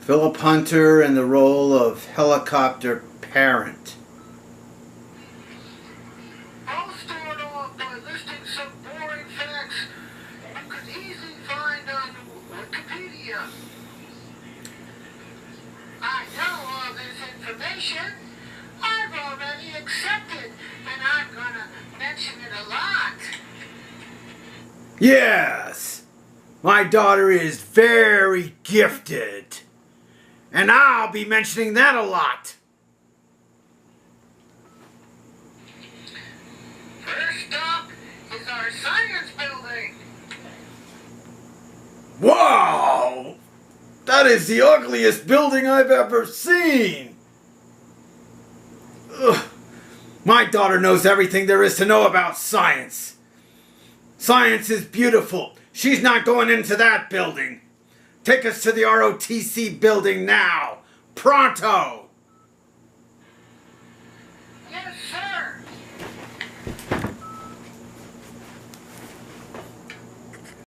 Philip Hunter in the role of helicopter parent. I'll start off by listing some boring facts you could easily find on Wikipedia. I know all this information. I've already accepted, and I'm gonna mention it a lot. Yes, my daughter is very gifted. And I'll be mentioning that a lot. First up is our science building. Wow! That is the ugliest building I've ever seen. Ugh. My daughter knows everything there is to know about science. Science is beautiful. She's not going into that building. Take us to the ROTC building now. Pronto!